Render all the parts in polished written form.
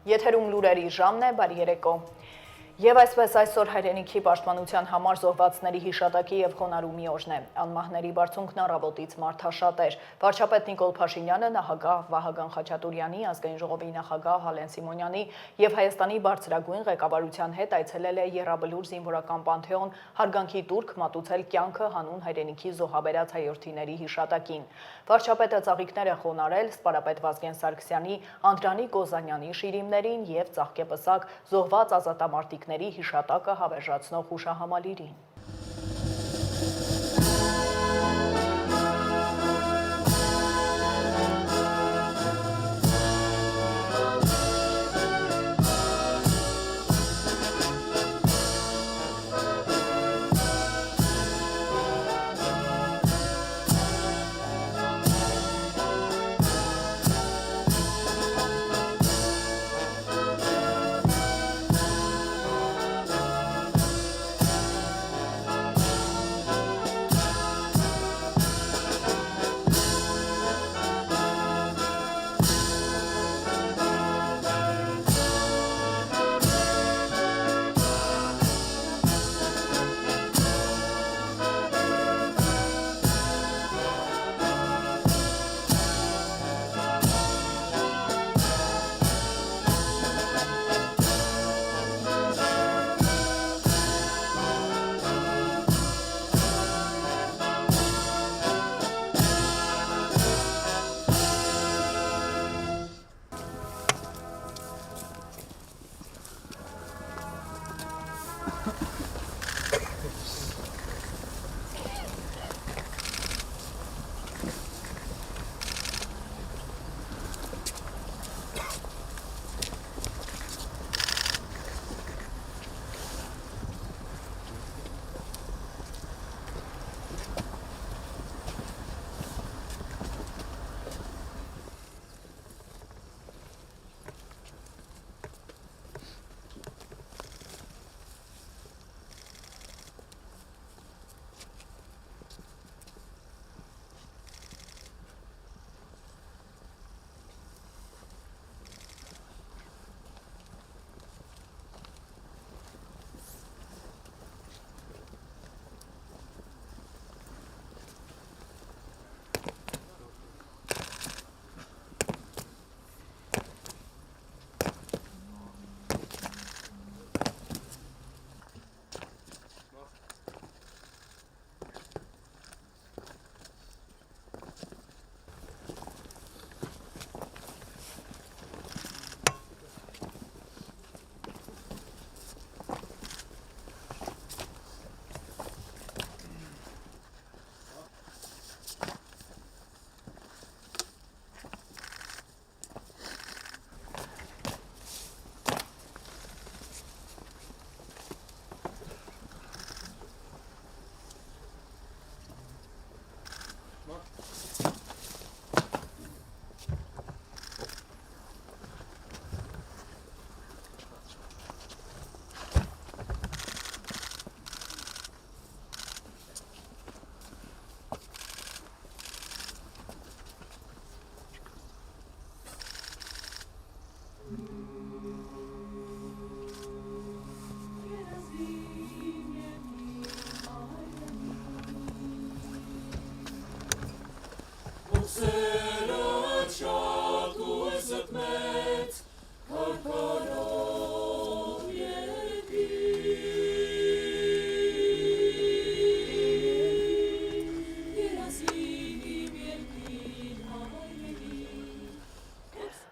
Եթերում լուրերի ժամն է, բարի երեկո։ Եվ այսպես այսօր հայրենիքի պաշտպանության համար զոհվածների հիշատակի եւ խոնարհումի օրն է։ Անմահների բարձունքն առավոտից մարդաշատ էր։ Վարչապետ Նիկոլ Փաշինյանը, նախագահ Վահագն Խաչատուրյանի, ազգային ժողովի նախագահ Հալեն Սիմոնյանի եւ Հայաստանի բարձրագույն ղեկավարության հետ այցելել է Եռաբլուր զինվորական պանթեոն հարգանքի տուրք մատուցել կյանքը հանուն հայրենիքի զոհաբերած հայրենիքի հիշատակին։ Վարչապետը ծաղիկներ է խոնարհել սպարապետ Վազգեն Սարգսյանի, Անդրանիկ Գոզանյանի շիրիմներին եւ ծաղկեպսակ զոհված ազատամարտիկների հիշատակը հավերժացնող հուշահամալիրին։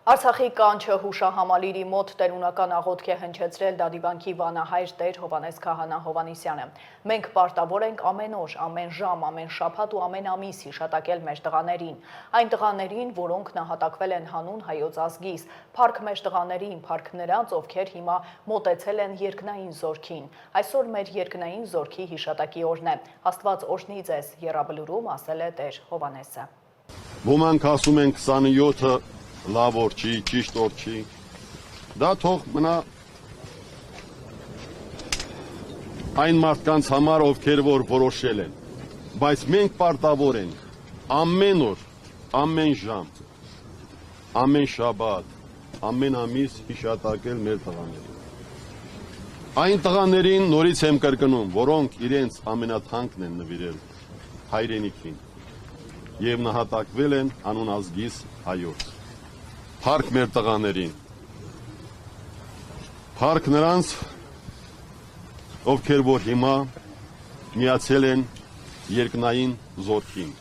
Արցախի կանչը հուշահամալիրի մոտ տերունական աղոթք է հնչեցրել Դադիվանքի վանահայր Տեր Հովհաննես Քահանա Հովհաննիսյանը։ Մենք պարտավոր ենք ամեն օր, ամեն ժամ, ամեն շաբաթ ու ամեն ամիս հիշատակել մեր տղաներին, այն տղաներին, որոնք նահատակվել են հանուն հայոց ազգիս, փառք մեր տղաներին, փառք նրանց, ովքեր հիմա մոտեցել են երկնային զորքին։ Այսօր մեր երկնային զորքի հիշատակի օրն է։ Աստված օրհնի ձեզ, Եռաբլուրում ասել է Տեր Հովհաննեսը։ Ոմանք ասում են 27-ը լավ օր չի, ճիշտ օր չի, դա թող մնա այն մարդկանց համար, ովքեր որ որոշել են, բայց մենք պարտավոր ենք ամեն օր, ամեն ժամ, ամեն շաբաթ, ամեն ամիս հիշատակել մեր տղաներին։ Այն տղաներին նորից եմ կրկնում, որոնք իրենց ամենաթանկն են նվիրել հայրենիքին եւ նահատակվել են անուն ազգիս հայոց։ Փառք մեր տղաներին։ Փառք նրանց, ովքեր որ հիմա միացել են երկնային զորքին։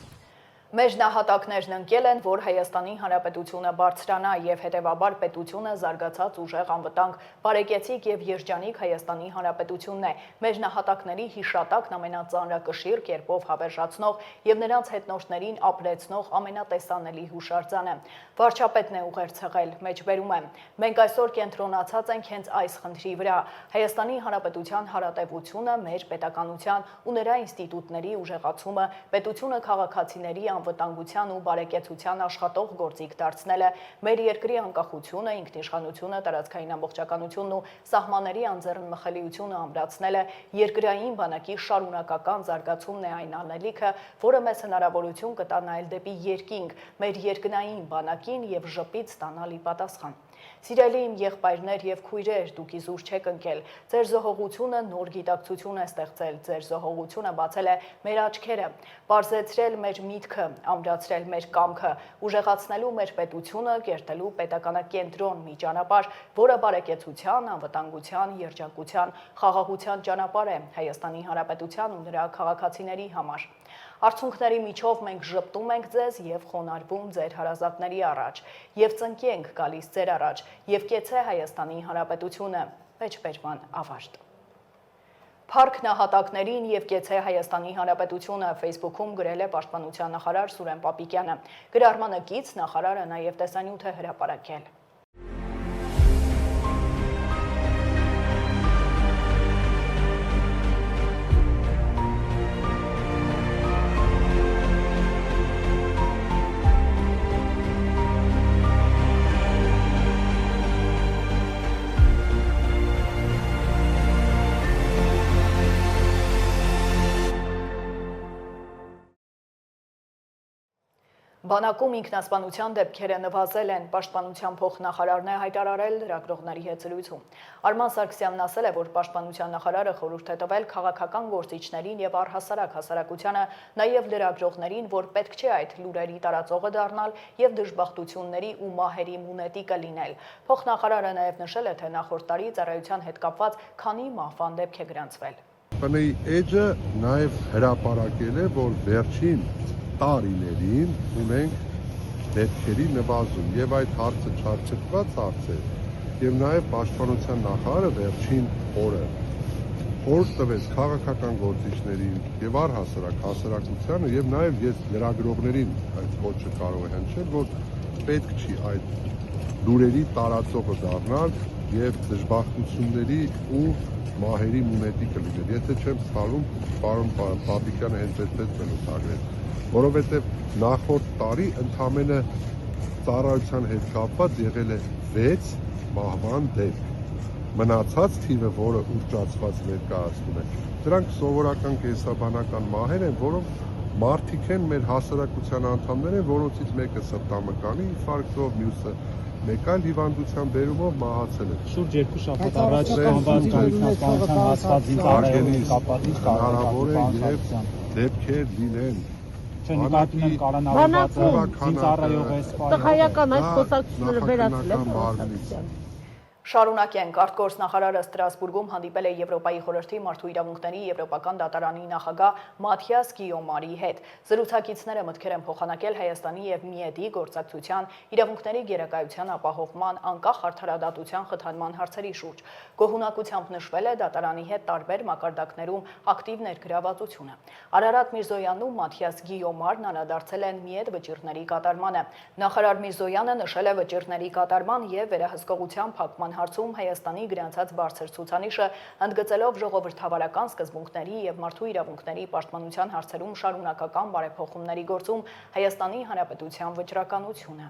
Մեր նահատակներն ընկել են, որ Հայաստանի Հանրապետությունը բարձրանա եւ հետեւաբար պետությունը զարգացած ուժեղ անվտանգ բարեկեցիկ եւ երջանիկ Հայաստանի Հանրապետությունն է։ Մեր նահատակների հիշատակն ամենածանրակշիռ կերպով հավերժացնող եւ նրանց հետնորդներին ապրեցնող ամենատեսանելի հուշարձանը։ Վարչապետն է ուղերձել, մեջբերում է։ Մենք այսօր կենտրոնացած ենք հենց այս խնդրի վրա։ Հայաստանի Հանրապետության հարատևությունը, մեր պետականության ու նրա ինստիտուտների ուժեղացումը, պետությունը քաղաքացիների անվտանգության ու բարեկեցության աշխատող գործիք դարձնելը, մեր երկրի անկախությունը, ինքնիշխանությունը, տարածքային ամբողջականությունն ու սահմանների անձեռնմխելիությունը ամրացնելը, երկրային բանակի շարունակական զարգացումն է այն անելիքը, որը մեզ հնարավորություն կտա նայել դեպի երկինք, մեր երկնային բանակին եւ ժպիտ ստանալի պատասխան։ Սիրելի իմ եղբայրներ եւ քույրեր, դուք իզուր չեք ընկել։ Ձեր զոհողությունը նոր գիտակցություն է ստեղծել, ձեր զոհողությունը բացել է մեր աչքերը, բարձրացրել մեր միտքը, ամրացրել մեր կամքը, ուժեղացնելու մեր պետությունը, կերտելու պետականակենտրոն մի ճանապարհ, որը բարեկեցության, անվտանգության, երջանկության, խաղաղության ճանապարհ է Հայաստանի Հանրապետության ու նրա քաղաքացիների համար։ Արդյունքների միջով մենք ժպտում ենք ձեզ եւ խոնարհվում ձեր հարազատների առաջ, եւ ծնկի ենք գալիս ձեր առաջ, եւ կեցե Հայաստանի Հանրապետությունը, մեջբերման ավարտ։ Փառք նահատակներին եւ կեցե Հայաստանի Հանրապետությունը Facebook-ում գրել է Պաշտպանության նախարար Սուրեն Պապիկյանը։ Գրառմանը կից նախարարը նաեւ տեսանյութ է հրապարակել։ Բանակում ինքնասպանության դեպքերը նվազել են, Պաշտպանության փոխնախարարն է հայտարարել լրագրողների հետ զրույցում։ Արման Սարգսյանն ասել է, որ Պաշտպանության նախարարը խորհուրդ է տվել քաղաքական գործիչներին եւ առհասարակ հասարակությանը, նաեւ լրագրողներին, որ պետք չէ այդ լուրերի տարածողը դառնալ եւ դժբախտությունների ու մահերի մունետիկը լինել։ Փոխնախարարը նաեւ նշել է, թե նախորդ տարի ծառայության հետ կապված քանի մահվան դեպք է գրանցվել։ Բնի էջը նաեւ հրապարակել է, որ վերջին տարիներին ունենք դեպքերի նվազում եւ այդ հարցը չարչարված հարց է եւ նաեւ Պաշտպանության նախարարը վերջին օրը խորհուրդ տվեց քաղաքական գործիչներին եւ առհասարակ հասարակությանը եւ նաեւ ես լրագրողներին այդ կոչը կարող է հնչել, որ պետք չի այդ լուրերի տարածողը դառնալ եւ դժբախտությունների ու մահերի մունետիկը լինել։ Եթե չեմ սխալվում, պարոն Պապիկյանը հենց այդպես բնութագրեց, որովհետեւ նախորդ տարի ընդամենը ծառայության հետ կապված եղել է 6 մահվան դեպք։ Մնացած թիվը, որը ուռճացված ներկայացնում է, դրանք սովորական կենսաբանական մահեր են, որոնք մարդիկ են, մեր հասարակության անդամներ են, որոնցից մեկը սրտամկանի ինֆարկտով, մյուսը մեկ այլ հիվանդության բերումով մահացել է։ Շուրջ 2 շաբաթ առաջ կանված ինքնասպանության հաստատ զինծառայողների կապված ինչ հնարավոր է եւ դեպքեր լինեն։ Չնկատում եմ կալանավորված զինծառայող է սպայել։ Տղայական այս խոսակցությունը վերացել է։ Շարունակենք, արտգործնախարարը Ստրասբուրգում հանդիպել է Եվրոպայի խորհրդի մարդու իրավունքների եվրոպական դատարանի նախագահ Մաթիաս Գիոմարի հետ։ Զրուցակիցները մտքեր են փոխանակել Հայաստանի եւ ՄԻԵԴ-ի գործակցության, իրավունքների գերակայության ապահովման, անկախ արդարադատության խթանման հարցերի շուրջ։ Գոհունակությամբ նշվել է դատարանի հետ տարբեր մակարդակներում ակտիվ ներգրավվածությունը։ Արարատ Միրզոյանն ու Մաթիաս Գիոմարն անդրադարձել են ՄԻԵԴ վճիռների կատարմանը։ Նախարար Միրզոյանը նշել է վճիռների կատարման եւ վերահսկողության փակման հարցում Հայաստանի գրանցած բարձր ցուցանիշը, ընդգծելով ժողովրդավարական սկզբունքների եւ մարդու իրավունքների պաշտպանության հարցերում շարունակական բարեփոխումների գործում Հայաստանի Հանրապետության վճռականությունը։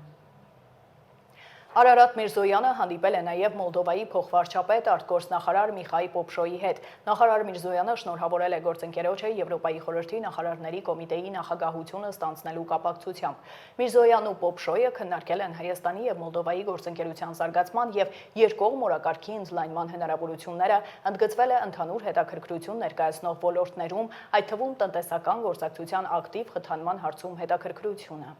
Արարատ Միրզոյանը հանդիպել է նաև Մոլդովայի փոխվարչապետ արտգործնախարար Միխայ Պոպշոյի հետ։ Նախարար Միրզոյանը շնորհավորել է գործընկերոջը Եվրոպայի խորհրդի նախարարների կոմիտեի նախագահությունը ստանձնելու կապակցությամբ։ Միրզոյանն ու Պոպշոյը քննարկել են Հայաստանի եւ Մոլդովայի գործընկերության զարգացման եւ երկկողմ օրակարգի ընդլայնման հնարավորությունները, ընդգծվել է ընդհանուր հետաքրքրություն ներկայացնող ոլորտներում, այդ թվում տնտեսական գործակցության ակտիվ խթանման հարցում հետաքրքրությունը։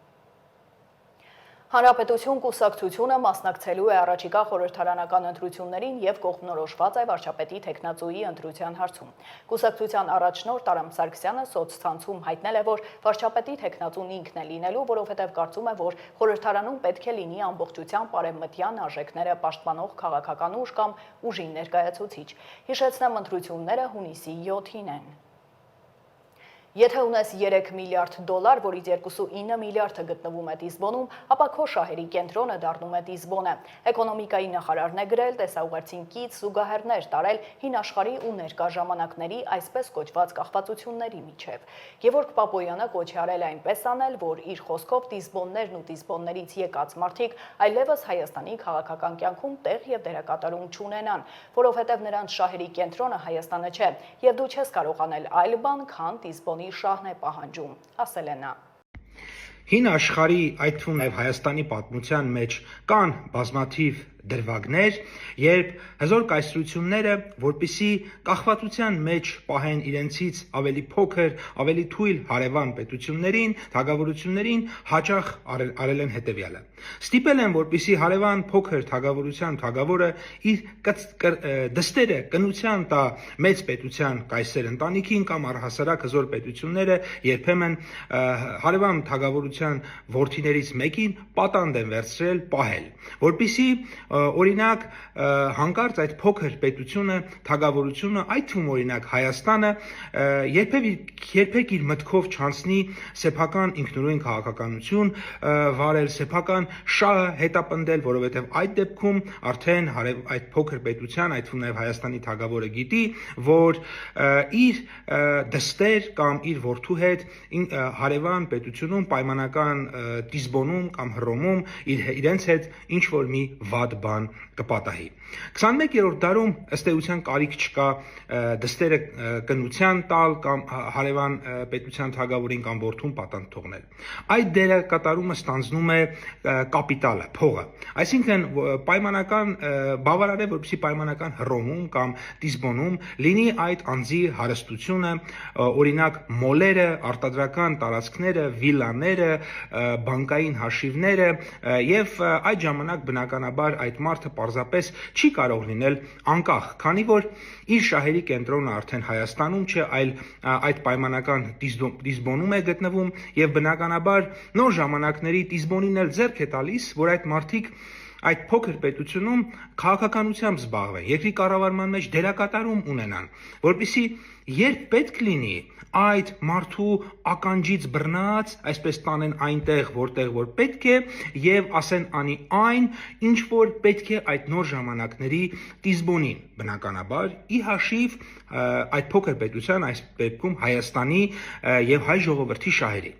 Հանրապետություն կուսակցությունը մասնակցելու է առաջիկա խորհրդարանական ընտրություններին եւ կողմնորոշված է վարչապետի թեկնածուի ընտրության հարցում։ Կուսակցության առաջնորդ Արամ Սարգսյանը սոցցանցում հայտնել է, որ վարչապետի թեկնածուն ինքն է լինելու, որովհետեւ կարծում է, որ խորհրդարանում պետք է լինի ամբողջությամբ արևմտյան արժեքները պաշտպանող քաղաքական ուժ կամ ուժի ներկայացուցիչ։ Հիշեցնեմ, ընտրությունները հունիսի 7-ին են։ Եթե ունես 3 միլիարդ դոլար, որից 2.9 միլիարդը գտնվում է Դիզբոնում, ապա քո շահերի կենտրոնը դառնում է Դիզբոնը։ Էկոնոմիկայի նախարարն է գրել, տեսաուղերձին կից զուգահեռներ տարել հին աշխարհի ու ներկա ժամանակների այսպես կոչված կախվածությունների միջև։ Գևորգ Պապոյանը կոչ է արել այնպես անել, որ իր խոսքով Դիզբոններն ու Դիզբոններից եկած մարդիկ այլևս Հայաստանի քաղաքական կյանքում տեղ եւ դերակատարում չունենան, որովհետեւ նրանց շահերի կենտրոնը Հայաստանը չէ, եւ դու չես կարող անել այլ բան, քան Դիզբոնի շահն է պահանջում, ասել է նա։ Հին աշխարհի, այդ թվում նաև Հայաստանի պատմության մեջ կան բազմաթիվ դրվագներ, երբ հզոր կայսրությունները, որպիսի կախվածության մեջ պահեն իրենցից ավելի փոքր, ավելի թույլ հարևան պետություններին, թագավորություններին հաճախ արել են հետևյալը։ Ստիպել են, որպիսի հարևան փոքր թագավորության թագավորը իր դստերը կնության տա մեծ պետության կայսեր ընտանիքին կամ առհասարակ հզոր պետությունները երբեմն հարևան թագավորության որդիներից մեկին պատանդ են վերցրել պահել, որպիսի օրինակ հանկարծ այդ փոքր պետությունը, թագավորությունը, այդ թվում օրինակ Հայաստանը երբեք իր մտքով չանցնի սեփական ինքնուրույն քաղաքականություն վարել, սեփական շահը հետապնդել, որովհետև այդ դեպքում արդեն այդ փոքր պետության, այդ թվում նաև Հայաստանի թագավորը գիտի, որ իր դստեր կամ իր որդու հետ հարևան պետությունում պայմանական Դիզբոնում կամ Հռոմում իրենց հետ ինչ որ մի վատ բան կպատահի։ 21-րդ դարում ըստ էության կարիք չկա դստերը կնության տալ կամ հարևան պետության թագավորին կամ որդուն պատանդ թողնել։ Այդ դերակատարումը ստանձնում է կապիտալը, փողը։ Այսինքն պայմանական բավարար է, որպեսզի պայմանական Հռոմում կամ Դիզբոնում լինի այդ անձի հարստությունը, օրինակ մոլերը, արտադրական տարածքները, վիլաները, բանկային հաշիվները եւ այդ ժամանակ բնականաբար այդ մարդը պարզապես չի կարող լինել անկախ, քանի որ իր շահերի կենտրոնը արդեն Հայաստանում չէ, այլ այդ պայմանական Դիզբոնում է գտնվում եւ բնականաբար նոր ժամանակների Դիզբոնին էլ ձեռք է տալիս, որ այդ մարդիկ այդ փոքր պետությունում քաղաքականությամբ զբաղվեն, երկրի կառավարման մեջ դերակատարում ունենան, որպեսզի երբ պետք լինի այդ մարդու ականջից բռնած, այսպես տանեն այնտեղ, որտեղ որ պետք է եւ ասեն անի այն, ինչ որ պետք է այդ նոր ժամանակների Դիզբոնին, բնականաբար ի հաշիվ այդ փոքր պետության, այս դեպքում Հայաստանի եւ հայ ժողովրդի շահերի։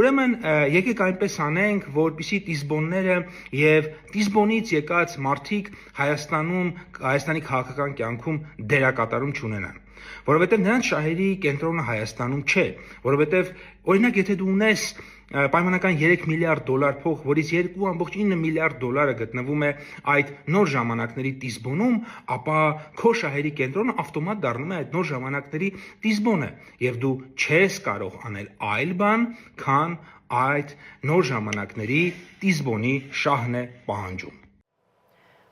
Ուրեմն եկեք այնպես անենք, որպեսզի Դիզբոնները եւ Դիզբոնից եկած մարդիկ Հայաստանում, Հայաստանի քաղաքական կյանքում դերակատարում չունենան, որովհետեւ նրանց շահերի կենտրոնը Հայաստանում չէ, որովհետեւ օրինակ եթե դու ունես պայմանական 3 միլիարդ դոլար փող, որից 2.9 միլիարդ դոլարը գտնվում է այդ նոր ժամանակների Դիզբոնում, ապա քո շահերի կենտրոնը ավտոմատ դառնում է այդ նոր ժամանակների Դիզբոնը, եւ դու չես կարող անել այլ բան, քան այդ նոր ժամանակների Դիզբոնի շահն է պահանջում։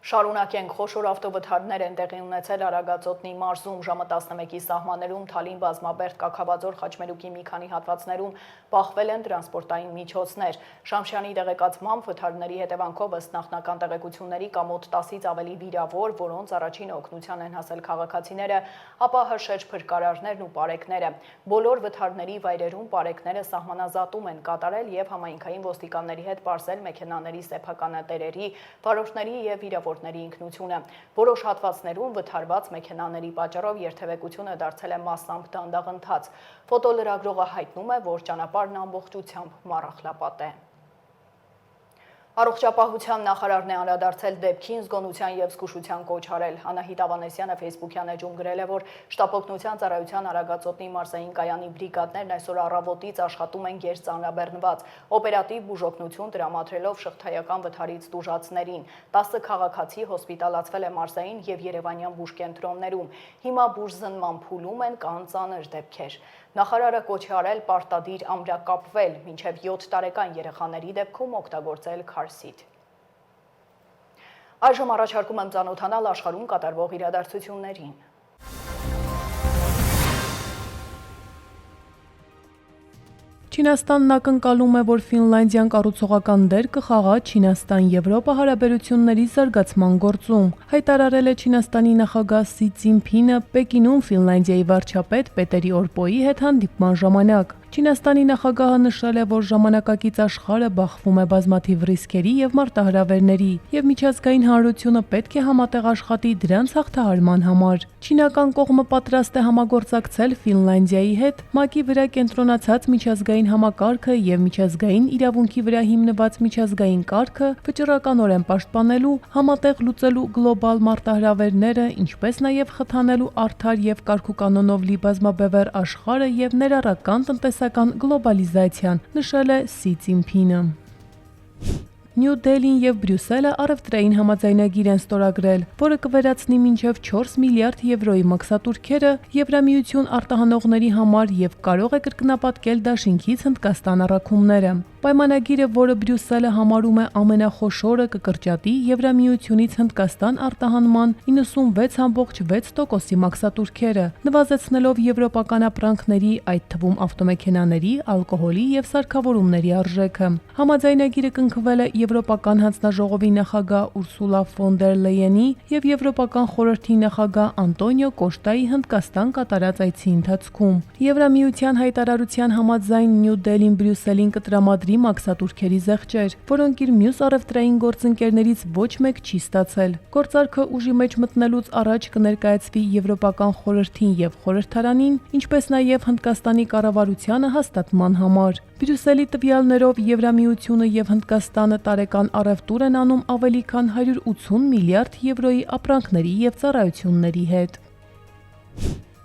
Շարունակենք, խոշոր ավտովթարներ են տեղի ունեցել Արագածոտնի մարզում, ժամը 11-ի սահմաններում Թալին Բազմաբերդ Կաքավաձոր Խաչմերուկի մի քանի հատվածներում բախվել են տրանսպորտային միջոցներ։ Շամշյանի տեղեկացմամբ վթարների հետևանքով ըստ նախնական տեղեկությունների կա մոտ 10-ից ավելի վիրավոր, որոնց առաջին օգնության են հասել քաղաքացիները, ապա հրշեջ փրկարարներն ու պարեկները։ Բոլոր վթարների վայրերում պարեկները սահմանազատում են կատարել եւ համայնքային ոստիկանների հետ պարզել մեքենաների սեփականատերերի, վարորդների եւ վիրավորների ինքնությունը։ Որոշ հատվածներում վթարված մեքենաների պատճառով երթևեկությունը դարձել է մասամբ դանդաղընթաց։ Ֆոտոլրագրողը հայտնում է, որ ճանապարհն ամբողջությամբ մառախլապատ է։ Առողջապահության նախարարն է անդրադարձել դեպքին, զգոնության եւ զգուշության կոչ արել։ Անահիտ Ավանեսյանը Facebook-յան էջում գրել է, որ շտապօգնության ծառայության Արագածոտնի մարզային կայանի բրիգադներն այսօր առավոտից աշխատում են գերծանրաբեռնված, օպերատիվ բուժօգնություն տրամադրելով շղթայական վթարից տուժածներին։ 10 քաղաքացի հոսպիտալացվել է մարզային եւ Երևանյան բուժկենտրոններում։ Հիմա բուժզնման փուլում են, կան ծանր դեպքեր։ Նախարարը կոչ է արել պարտադիր ամրակապվել, մինչև 7 տարեկան երեխաների դեպքում օգտագործել քարսիտ։ Այժմ առաջարկում եմ ծանոթանալ աշխարհում կատարվող իրադարձություններին։ Չինաստանն ակնկալում է, որ Ֆինլանդիան կառուցողական դեր կխաղա Չինաստան-Եվրոպա հարաբերությունների զարգացման գործում։ Հայտարարել է Չինաստանի նախագահ Սի Ցզինփինը Պեկինում Ֆինլանդիայի վարչապետ Պետերի Օրպոյի հետ հանդիպման ժամանակ։ Չինաստանի նախագահը նշել է, որ ժամանակակից աշխարհը բախվում է բազմաթիվ ռիսկերի եւ մարտահրավերների, եւ միջազգային հանրությունը պետք է համատեղ աշխատի դրանց հաղթահարման համար։ Չինական կողմը պատրաստ է համագործակցել Ֆինլանդիայի հետ ՄԱԿ-ի վրա կենտրոնացած միջազգային համակարգը եւ միջազգային իրավունքի վրա հիմնված միջազգային կարգը վճռականորեն պաշտպանելու, համատեղ լուծելու գլոբալ մարտահրավերները, ինչպես նաեւ խթանելու արդար եւ կարգուկանոնով լի բազմաբևեռ աշխարհը եւ ներառական տնտեսական գլոբալիզացիան, նշել է Սի Ցզինփինը։ Նյու Դելին եւ Բրյուսելը առևտրային համաձայնագիր են ստորագրել, որը կվերացնի մինչև 4 միլիարդ եվրոյի մաքսատուրքերը Եվրամիություն արտահանողների համար եւ կարող է կրկնապատկել Դաշինքից Հնդկաստան առաքումները։ Պայմանագիրը, որը Բրյուսելը համարում է ամենախոշորը, կկրճատի Եվրամիությունից Հնդկաստան արտահանման 96.6%-ի մաքսատուրքերը, նվազեցնելով եվրոպական ապրանքների, այդ թվում ավտոմեքենաների, ալկոհոլի եւ սարքավորումների արժեքը։ Համաձայնագիրը կնքվել է Եվրոպական հանձնաժողովի նախագահ Ուրսուլա ֆոն դեր Լեյենի եւ Եվրոպական խորհրդի նախագահ Անտոնիո Կոշտայի Հնդկաստան կատարած այցի ընթացքում։ Եվրամիության հայտարարության համաձայն Նյու Դելին Բրյուսելին կտրամադրի մաքսատուրքերի զեղչեր, որոնք իր մյուս առևտրային գործընկերներից ոչ մեկ չի ստացել։ Գործարքը ուժի մեջ մտնելուց առաջ կներկայացվի Եվրոպական խորհրդին եւ խորհրդարանին, ինչպես նաեւ Հնդկաստանի կառավարությանը հաստատման համար։ Բրյուսելի տվյալներով Եվրամիությունը եւ Հնդկաստանը տարեկան առևտուր են անում ավելի քան 180 միլիարդ եվրոյի ապրանքների եւ ծառայությունների հետ։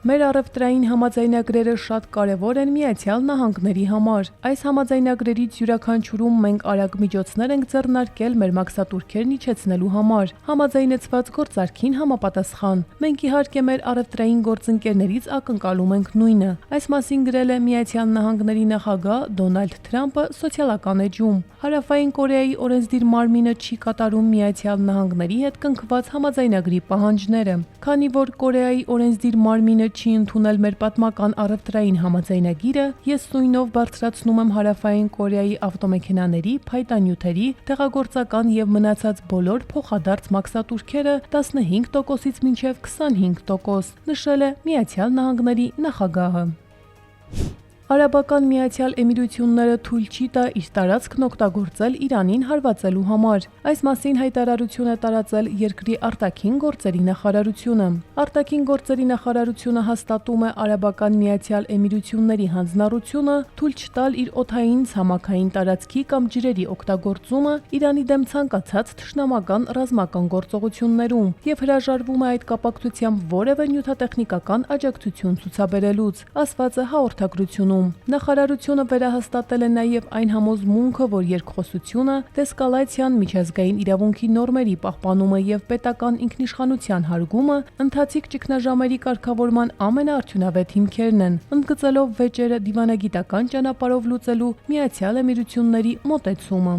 Մեր առևտրային համաձայնագրերը շատ կարևոր են Միացյալ Նահանգների համար։ Այս համաձայնագրերից յուրաքանչյուրում մենք արագ միջոցներ ենք ձեռնարկել մեր մաքսատուրքերն իջեցնելու համար, համաձայնեցված գործարքին համապատասխան։ Մենք իհարկե մեր առևտրային գործընկերներից ակնկալում ենք նույնը։ Այս մասին գրել է Միացյալ Նահանգների նախագահ Դոնալդ Թրամփը սոցիալական էջում։ Հարավային Կորեայի օրենսդիր մարմինը չի կատարում Միացյալ Նահանգների հետ կնքված համաձայնագրի պահանջները, քանի որ Կորեայի օրենսդիր մարմինը չի ընդունել մեր պատմական առևտրային համաձայնագիրը, ես սույնով բարձրացնում եմ Հարավային Կորեայի ավտոմեքենաների, փայտանյութերի, տեղագործական եւ մնացած բոլոր փոխադարձ մաքսատուրքերը 15%-ից մինչև 25%, նշել է Միացյալ Նահանգների նախագահը։ Արաբական Միացյալ Էմիրությունները թույլ չի տա իր տարածքն օգտագործել Իրանին հարվածելու համար։ Այս մասին հայտարարություն է տարածել երկրի արտաքին գործերի նախարարությունը։ Արտաքին գործերի նախարարությունը հաստատում է Արաբական Միացյալ Էմիրությունների հանձնառությունը թույլ չտալ իր օդային ցամաքային տարածքի կամ ջրերի օգտագործումը Իրանի դեմ ցանկացած թշնամական ռազմական գործողություններում եւ հրաժարվում է այդ կապակցությամբ որևէ նյութատեխնիկական աջակցություն ցուցաբերելուց, ասված է հաղորդագրությունում։ Նախարարությունը վերահաստատել է նաև այն համոզմունքը, որ երկխոսությունը, դեսկալացիան, միջազգային իրավունքի նորմերի պահպանումը եւ պետական ինքնիշխանության հարգումը ընթացիկ ճգնաժամերի կարգավորման ամենաարդյունավետ հիմքերն են, ընդգծելով վեճերը դիվանագիտական ճանապարհով լուծելու Միացյալ Էմիրությունների մոտեցումը։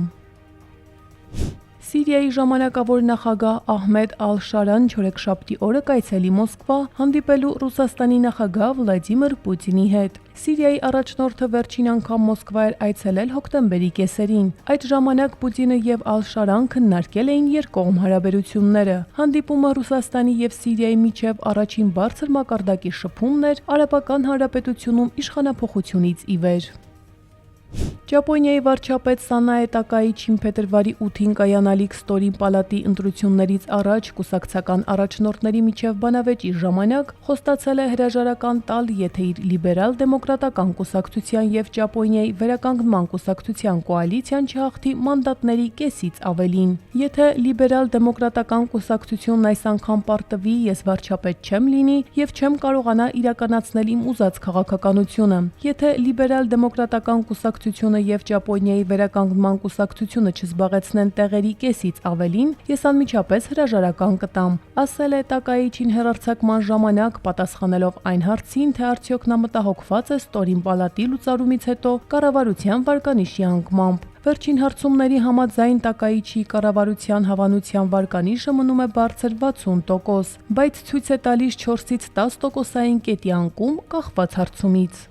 Սիրիայի ժամանակավոր նախագահ Ահմեդ Ալ-Շարան չորեքշաբթի օրը կայցելի Մոսկվա հանդիպելու Ռուսաստանի նախագահ Վլադիմիր Պուտինի հետ։ Սիրիայի առաջնորդը վերջին անգամ Մոսկվա էր այցելել հոկտեմբերի կեսերին։ Այդ ժամանակ Պուտինը եւ Ալ-Շարան քննարկել էին երկկողմ հարաբերությունները։ Հանդիպումը Ռուսաստանի եւ Սիրիայի միջև առաջին բարձր մակարդակի շփումն էր Արաբական Հանրապետությունում իշխանափոխությունից ի վեր։ Ճապոնիայի վարչապետ Սանաե Տակայիչին փետրվարի 8-ին կայանալիք ստորին պալատի ընտրություններից առաջ կուսակցական առաջնորդների միջև բանավեճի ժամանակ խոստացել է հրաժարական տալ, եթե իր լիբերալ դեմոկրատական կուսակցության եւ Ճապոնիայի վերականգնման կուսակցության կոալիցիան չհաղթի մանդատների կեսից ավելին։ Եթե լիբերալ դեմոկրատական կուսակցությունն այս անգամ պարտվի, ես վարչապետ չեմ լինի եւ չեմ կարողանա իրականացնել իմ ուզած քաղաքականությունը։ Եթե լիբերալ դեմոկրատական կուսակցությունը եւ Ճապոնիայի վերականգնման կուսակցությունը չզբաղեցնեն տեղերի կեսից ավելին, ես անմիջապես հրաժարական կտամ, ասել է Տակայիչին հեռարձակման ժամանակ, պատասխանելով այն հարցին, թե արդյոք նա մտահոգված է ստորին պալատի լուծարումից հետո կառավարության վարկանիշի անկմամբ։ Վերջին հարցումների համաձայն Տակայիչի կառավարության հավանության վարկանիշը մնում է բարձր 60%, բայց ցույց է տալիս 4-ից 10%-ային կետի անկում կախված հարցումից։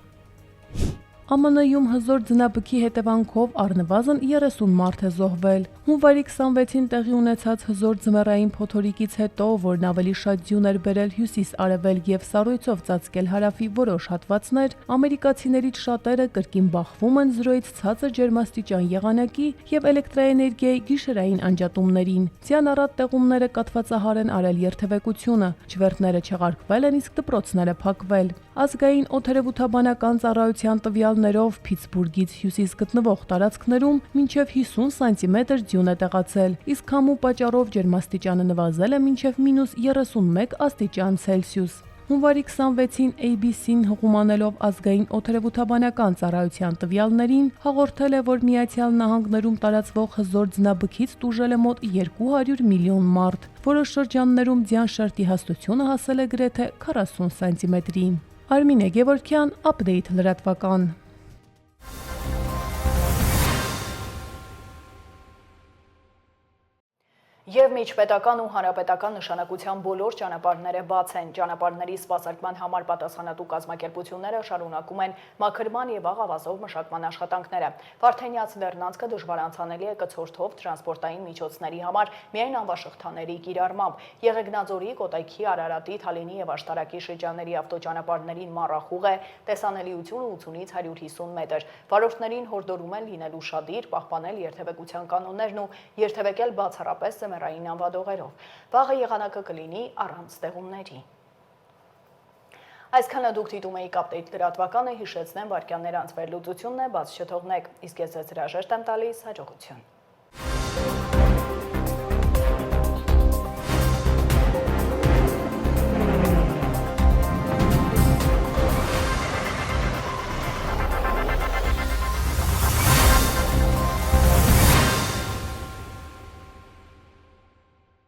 ԱՄՆ-ում հզոր ձնաբքի հետևանքով առնվազն 30 մարդ է զոհվել։ Հունվարի 26-ին տեղի ունեցած հզոր ձմեռային փոթորիկից հետո, որն ավելի շատ ձյուն էր բերել հյուսիս-արևելք եւ սառույցով ծածկել հարավի որոշ հատվածներ, ամերիկացիներից շատերը կրկին բախվում են զրոյից ցածր ջերմաստիճան եղանակի եւ էլեկտրաէներգիայի գիշերային անջատումներին։ Ձյան առատ տեղումները կաթվածահար են արել երթևեկությունը, չվերթները չեղարկվել են, իսկ դպրոցները փակվել։ Ազգային օդերևութաբանական ծառայության տվյալներով Փիթսբուրգից հյուսիս գտնվող տարածքներում մինչև 50 սանտիմետր ձյուն է տեղացել, իսկ քամու պատճառով ջերմաստիճանը նվազել է մինչև -31 աստիճան Ցելսիուս։ Հունվարի 26-ին ABC-ն հղումանելով ազգային օդերևութաբանական ծառայության տվյալներին հաղորդել է, որ Միացյալ Նահանգներում տարածվող հզոր ձնաբքից տուժել է մոտ 200 միլիոն մարդ։ Որոշ շրջաններում ձյան շերտի հաստությունը հասել է գրեթե 40 սանտիմետրի։ Արմինե Գևորգյան, Update լրատվական։ Եվ միջպետական ու հանրապետական նշանակության բոլոր ճանապարհները բաց են։ Ճանապարհների սպասարկման համար պատասխանատու կազմակերպությունները շարունակում են մաքրման եւ աղավազով մշակման աշխատանքները։ Վարդենյաց լեռնանցքը դժվար անցանելի է կցորդով տրանսպորտային միջոցների համար միայն անվաշղթաների կիրառմամբ։ Եղեգնաձորի, Կոտայքի, Արարատի, Թալինի եւ Աշտարակի շրջանների ավտոճանապարհներին մառախուղ է, տեսանելիությունը 80-ից 150 մետր։ Վարորդներին հորդորում են լինել ուշադիր, պահպանել երթևեկության կանոններն ու երթևեկել բացառապես ձմեռային անվադողերով։ Վաղը եղանակը կլինի առանց ստեղումների։ Այսքանը դուք դիտում եք Update լրատվականը, հիշեցնեմ վայրկյաններ անց վերլուծությունն է, բաց չթողնեք, իսկ ես ձեզ հրաժեշտ եմ տալիս, հաջողություն։